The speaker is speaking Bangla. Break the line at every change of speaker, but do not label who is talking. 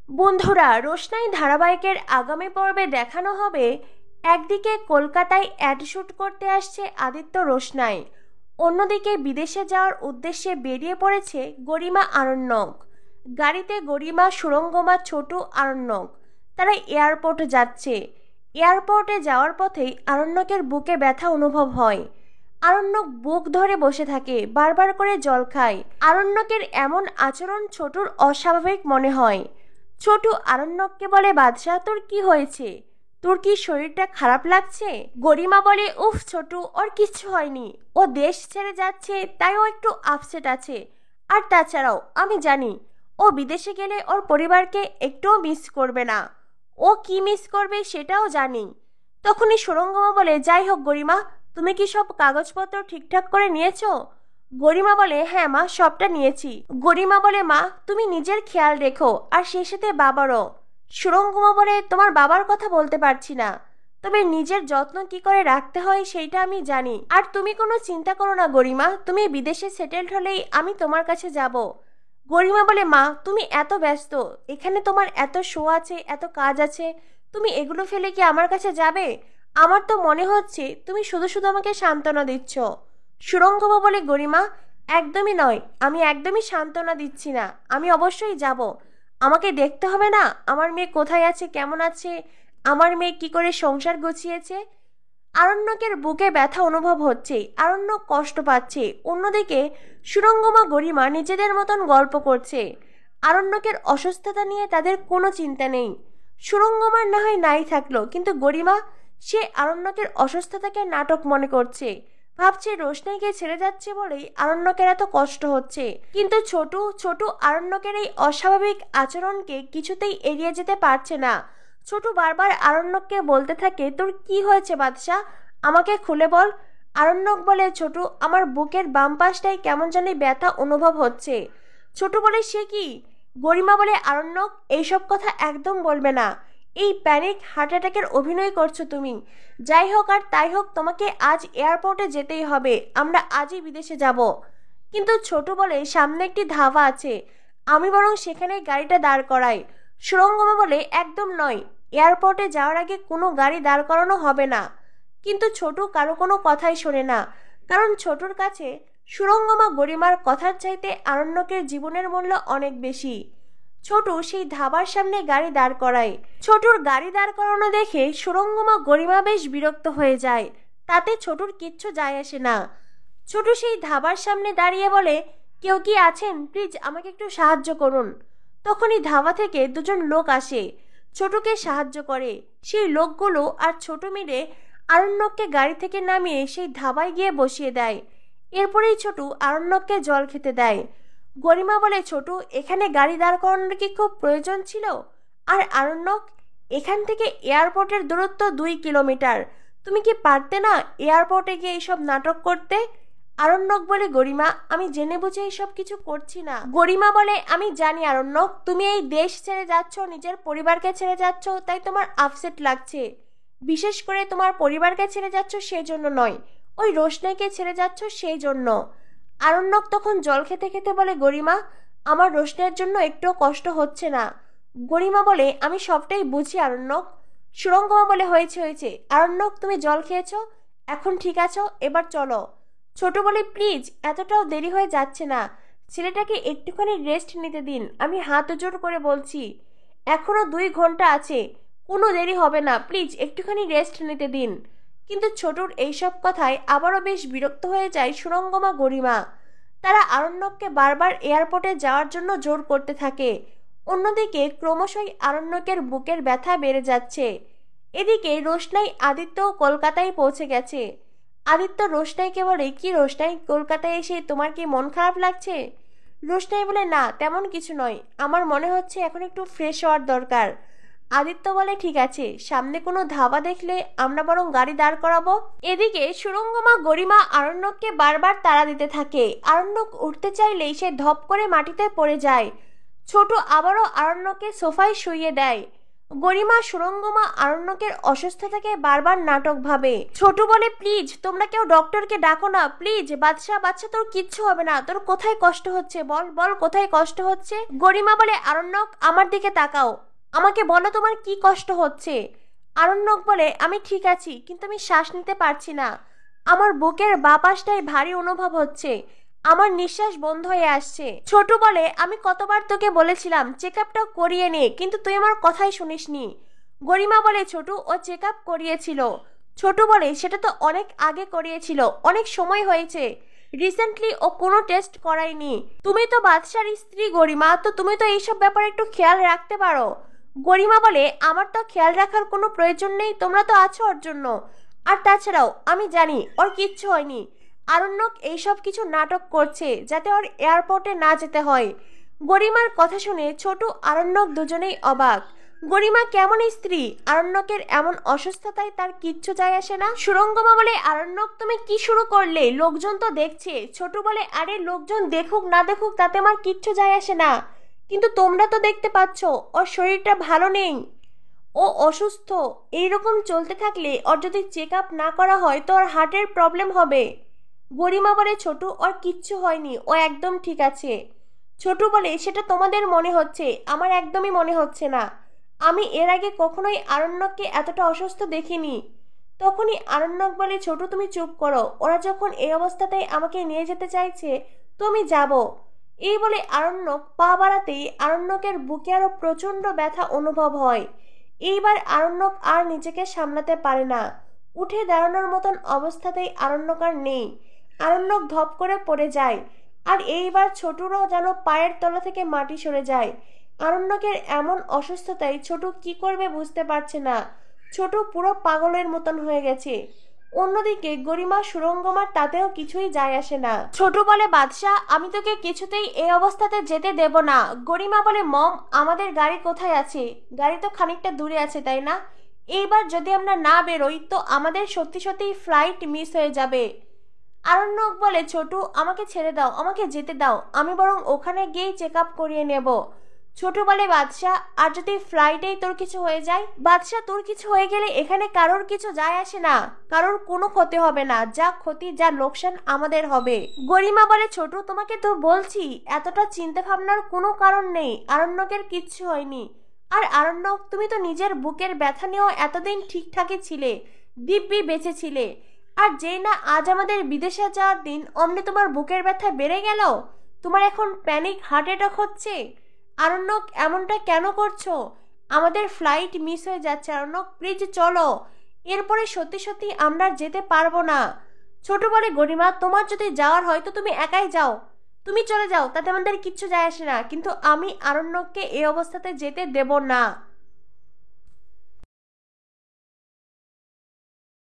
বন্ধুরা, রোশনাই ধারাবাহিকের আগামী পর্বে দেখানো হবে একদিকে কলকাতায় অ্যাড শুট করতে আসছে আদিত্য রোশনাই, অন্যদিকে বিদেশে যাওয়ার উদ্দেশ্যে বেরিয়ে পড়েছে গরিমা আরণ্যক। গাড়িতে গরিমা, সুরঙ্গমা, ছোটু, আরণ্যক তারা এয়ারপোর্টে যাচ্ছে। এয়ারপোর্টে যাওয়ার পথেই আরণ্যকের বুকে ব্যথা অনুভব হয়। আরণ্যক বুক ধরে বসে থাকে, বারবার করে জল খায়। আরণ্যকের এমন আচরণ ছোটুর অস্বাভাবিক মনে হয়। ছোটু আরণ্যককে বলে, বাদশাহ তোর কি হয়েছে? তোর কি শরীরটা খারাপ লাগছে? গরিমা বলে, উফ ছোটু, ওর কিচ্ছু হয়নি। ও দেশ ছেড়ে যাচ্ছে, তাই ও একটু আপসেট আছে। আর তাছাড়াও আমি জানি ও বিদেশে গেলে ওর পরিবারকে একটুও মিস করবে না। ও কি মিস করবে সেটাও জানি। তখনই সুরঙ্গমা বলে, যাই হোক গরিমা, তুমি কি সব কাগজপত্র ঠিকঠাক করে নিয়েছো? গরিমা বলে, হ্যাঁ মা, সবটা নিয়েছি। গরিমা বলে, মা তুমি নিজের খেয়াল রেখো, আর সেই সাথে বাবারও। সুরঙ্গমা বলে, তোমার বাবার কথা বলতে পারছি না, তবে নিজের যত্ন কি করে রাখতে হয় সেইটা আমি জানি। আর তুমি কোনো চিন্তা করো না গরিমা, তুমি বিদেশে সেটেলড হলেই আমি তোমার কাছে যাব। গরিমা বলে, মা তুমি এত ব্যস্ত, এখানে তোমার এত শো আছে, এত কাজ আছে, তুমি এগুলো ফেলে কি আমার কাছে যাবে? আমার তো মনে হচ্ছে তুমি শুধু শুধু আমাকে সান্ত্বনা দিচ্ছ। সুরঙ্গমা বলে, গরিমা একদমই নয়, আমি একদমই সান্ত্বনা দিচ্ছি না, আমি অবশ্যই যাব। আমাকে দেখতে হবে না আমার মেয়ে কোথায় আছে, কেমন আছে, আমার মেয়ে কি করে সংসার গুছিয়েছে? আরণ্যকের বুকে ব্যথা অনুভব হচ্ছে, আরণ্যক কষ্ট পাচ্ছে। অন্যদিকে সুরঙ্গমা, গরিমা নিজেদের মতন গল্প করছে। আরণ্যকের অসুস্থতা নিয়ে তাদের কোনো চিন্তা নেই। সুরঙ্গমার না হয় নাই থাকলো, কিন্তু গরিমা, সে আরণ্যকের অসুস্থতাকে নাটক মনে করছে। ভাবছে রোশনাইকে ছেড়ে যাচ্ছে বলেই আরণ্যকের এত কষ্ট হচ্ছে। কিন্তু ছোটু ছোটু আরণ্যকের এই অস্বাভাবিক আচরণকে কিছুতেই এড়িয়ে যেতে পারছে না। ছোটু বারবার আরণ্যককে বলতে থাকে, তোর কি হয়েছে বাদশাহ, আমাকে খুলে বল। আরণ্যক বলে, ছোটু আমার বুকের বাম পাশটায় কেমন জানি ব্যথা অনুভব হচ্ছে। ছোটু বলে, সে কি? গরিমা বলে, আরণ্যক এইসব কথা একদম বলবে না, এই প্যানিক হার্ট অ্যাটাকের অভিনয় করছো তুমি। যাই হোক আর তাই হোক, তোমাকে আজ এয়ারপোর্টে যেতেই হবে, আমরা আজই বিদেশে যাব। কিন্তু ছোটু বলে, সামনে একটি ধাবা আছে, আমি বরং সেখানে গাড়িটা দাঁড় করাই। সুরঙ্গমা বলে, একদম নয়, এয়ারপোর্টে যাওয়ার আগে কোনো গাড়ি দাঁড় করানো হবে না। কিন্তু ছোটু কারো কোনো কথাই শোনে না, কারণ ছোটুর কাছে সুরঙ্গমা, গরিমার কথার চাইতে আরণ্যকের জীবনের মূল্য অনেক বেশি। ছোটু সেই ধাবার সামনে গাড়ি দাঁড় করায়। ছোটুর গাড়ি দাঁড় করানো দেখে সুরঙ্গমা, গরিমা বেশ বিরক্ত হয়ে যায়। তাতে ছোটুর কিচ্ছু যায় আসে না। ছোটু সেই ধাবার সামনে দাঁড়িয়ে বলে, কেউ কি আছেন, প্লিজ আমাকে একটু সাহায্য করুন। তখনই ধাবা থেকে দুজন লোক আসে, ছোটুকে সাহায্য করে। সেই লোকগুলো আর ছোট মিলে আরণ্যককে গাড়ি থেকে নামিয়ে সেই ধাবায় গিয়ে বসিয়ে দেয়। এরপরেই ছোটু আরণ্যককে জল খেতে দেয়। গরিমা বলে, ছোটু এখানে গাড়ি দাঁড় করানোর কি খুব প্রয়োজন ছিল? আর আরণ্যক, এখান থেকে এয়ারপোর্টের দূরত্ব 2 কিলোমিটার, তুমি কি পারতে না এয়ারপোর্টে গিয়ে এইসব নাটক করতে? আরণ্যক বলে, গরিমা আমি জেনে বুঝে এইসব কিছু করছি না। গরিমা বলে, আমি জানি আরণ্যক, তুমি এই দেশ ছেড়ে যাচ্ছ, নিজের পরিবারকে ছেড়ে যাচ্ছ, তাই তোমার আপসেট লাগছে। বিশেষ করে তোমার পরিবারকে ছেড়ে যাচ্ছ সেই জন্য নয়, ওই রোশনাইকে ছেড়ে যাচ্ছ সেই জন্য। আরণ্যক তখন জল খেতে খেতে বলে, গরিমা আমার রোশনাইয়ের জন্য একটুও কষ্ট হচ্ছে না। গরিমা বলে, আমি সবটাই বুঝি আরণ্যক। সুরঙ্গমা বলে, হয়েছে হয়েছে আরণ্যক, তুমি জল খেয়েছ, এখন ঠিক আছো, এবার চলো। ছোট বলে, প্লিজ এতটাও দেরি হয়ে যাচ্ছে না, ছেলেটাকে একটুখানি রেস্ট নিতে দিন, আমি হাত জোর করে বলছি, এখনো 2 ঘন্টা আছে, কোনো দেরি হবে না, প্লিজ একটুখানি রেস্ট নিতে দিন। কিন্তু ছোটুর এইসব কথায় আবারও বেশ বিরক্ত হয়ে যায় সুরঙ্গমা, গরিমা। তারা আরণ্যককে বারবার এয়ারপোর্টে যাওয়ার জন্য জোর করতে থাকে। অন্যদিকে ক্রমশই আরণ্যকের বুকের ব্যথা বেড়ে যাচ্ছে। এদিকে রোশনাই, আদিত্য কলকাতায় পৌঁছে গেছে। আদিত্য রোশনাইকে বলে, কি রোশনাই, কলকাতায় এসে তোমার কি মন খারাপ লাগছে? রোশনাই বলে, না তেমন কিছু নয়, আমার মনে হচ্ছে এখন একটু ফ্রেশ হওয়ার দরকার। আদিত্য বলে, ঠিক আছে, সামনে কোনো ধাবা দেখলে আমরা বরং গাড়ি দাঁড় করাবো। এদিকে সুরঙ্গমা, গরিমা আরণ্যককে বারবার তাড়া দিতে থাকে। আরণ্যক উঠতে চাইলেই সে ধপ করে মাটিতে পড়ে যায়। ছোট আবারও আরণ্যককে সোফায় শুইয়ে দেয়। গরিমা সুরঙ্গমা আরণ্যকের অসুস্থতাকে বারবার নাটক ভাবে। ছোট বলে, প্লিজ তোমরা কেউ ডক্টরকে ডাকো না প্লিজ। বাদশা বাচ্চা তোর কিচ্ছু হবে না, তোর কোথায় কষ্ট হচ্ছে বল বল, কোথায় কষ্ট হচ্ছে? গরিমা বলে, আরণ্যক আমার দিকে তাকাও, আমাকে বলো তোমার কি কষ্ট হচ্ছে। আরণ্যক বলে, আমি ঠিক আছি কিন্তু আমি শ্বাস নিতে পারছি না, আমার বুকের বাঁ পাশটায় ভারী অনুভব হচ্ছে, আমার নিঃশ্বাস বন্ধ হয়ে আসছে। ছোট বলে, আমি কতবার তোকে বলেছিলাম চেক আপটা করিয়ে নে, কিন্তু তুই আমার কথাই শুনিসনি। গরিমা বলে, ছোট ও চেক আপ করিয়েছিল। ছোট বলে, সেটা তো অনেক আগে করিয়েছিল, অনেক সময় হয়েছে, রিসেন্টলি ও কোনো টেস্ট করায়নি। তুমি তো বাদশার স্ত্রী গরিমা, তো তুমি তো এইসব ব্যাপারে একটু খেয়াল রাখতে পারো। গরিমা বলে, আমার তো খেয়াল রাখার কোনো প্রয়োজন নেই, তোমরা তো আছো ওর জন্য। আর তাছাড়াও আমি জানি ওর কিচ্ছু হয়নি। আরণ্যক এইসব কিছু নাটক করছে যাতে ওর এয়ারপোর্টে না যেতে হয়। গরিমার কথা শুনে ছোট আরণ্যক দুজনেই অবাক। গরিমা কেমন স্ত্রী? আরণ্যকের এমন অসুস্থতায় তার কিচ্ছু যায় আসে না। সুরঙ্গমা বলে, আরণ্যক তুমি কি শুরু করলে? লোকজন তো দেখছে। ছোট বলে, আরে লোকজন দেখুক না দেখুক তাতে আমার কিচ্ছু যায় আসে না, কিন্তু তোমরা তো দেখতে পাচ্ছ ওর শরীরটা ভালো নেই, ও অসুস্থ। এইরকম চলতে থাকলে ওর যদি চেক আপ না করা হয় তো ওর হার্টের প্রবলেম হবে। গরিমা বলে, ছোট ওর কিচ্ছু হয়নি, ও একদম ঠিক আছে। ছোট বলে, সেটা তোমাদের মনে হচ্ছে, আমার একদমই মনে হচ্ছে না, আমি এর আগে কখনোই আরণ্যককে এতটা অসুস্থ দেখিনি। তখনই আরণ্যক বলে, ছোট তুমি চুপ করো, ওরা যখন এই অবস্থাতেই আমাকে নিয়ে যেতে চাইছে তো আমি যাব। এই বলে আরণ্যক পা বাড়াতেই আরণ্যকের বুকে আরো প্রচন্ড ব্যথা অনুভব হয়। এইবার আরণ্যক আর নিজেকে সামলাতে পারে না, উঠে দাঁড়ানোর মতন অবস্থাতেই আরণ্যক আর নেই। আরণ্যক ধপ করে পড়ে যায়, আর এইবার ছোটুরও যেন পায়ের তলা থেকে মাটি সরে যায়। আরণ্যকের এমন অসুস্থতায় ছোট কি করবে বুঝতে পারছে না, ছোট পুরো পাগলের মতন হয়ে গেছে। অন্যদিকে গরিমা সুরঙ্গমার তাতেও কিছুই যায় আসে না। ছোট বলে, বাদশা আমি তোকে কিছুতেই এই অবস্থাতে যেতে দেব না। গরিমা বলে, মম আমাদের গাড়ি কোথায় আছে? গাড়ি তো খানিকটা দূরে আছে তাই না? এইবার যদি আমরা না বেরোই তো আমাদের সত্যি সত্যি ফ্লাইট মিস হয়ে যাবে। আরণ্যক বলে, ছোট আমাকে ছেড়ে দাও, আমাকে যেতে দাও, আমি বরং ওখানে গিয়েই চেক আপ করিয়ে নেব। ছোট বলে, বাদশা আর যদি ফ্লাইটেই তোর কিছু হয়ে যায়? বাদশা তোর কিছু হয়ে গেলে এখানে কারোর কিছু যায় আসে না, কারোর কোনো ক্ষতি হবে না, যা ক্ষতি যা লোকসান আমাদের হবে। গরিমা বলে, ছোট তোমাকে তো বলছি এতটা চিন্তা ভাবনার কোনো কারণ নেই, আরণ্যকের কিচ্ছু হয়নি। আর আরণ্যক তুমি তো নিজের বুকের ব্যথা নিয়েও এতদিন ঠিকঠাকই ছিলে, দিব্যি বেঁচে ছিলে, আর যেই না আজ আমাদের বিদেশে যাওয়ার দিন অমনি তোমার বুকের ব্যথা বেড়ে গেল, তোমার এখন প্যানিক হার্ট অ্যাটাক হচ্ছে। আরণ্যক এমনটা কেন করছো? আমাদের ফ্লাইট মিস হয়ে যাচ্ছে, আরণ্যক প্লিজ চলো, এরপরে সত্যি সত্যি আমরা যেতে পারবো না। ছোট বলে, গরিমা তোমার যদি যাওয়ার হয় তো তুমি একাই যাও, তুমি চলে যাও, তাতে আমাদের কিচ্ছু যায় আসে না, কিন্তু আমি আরণ্যককে এই অবস্থাতে যেতে দেব না।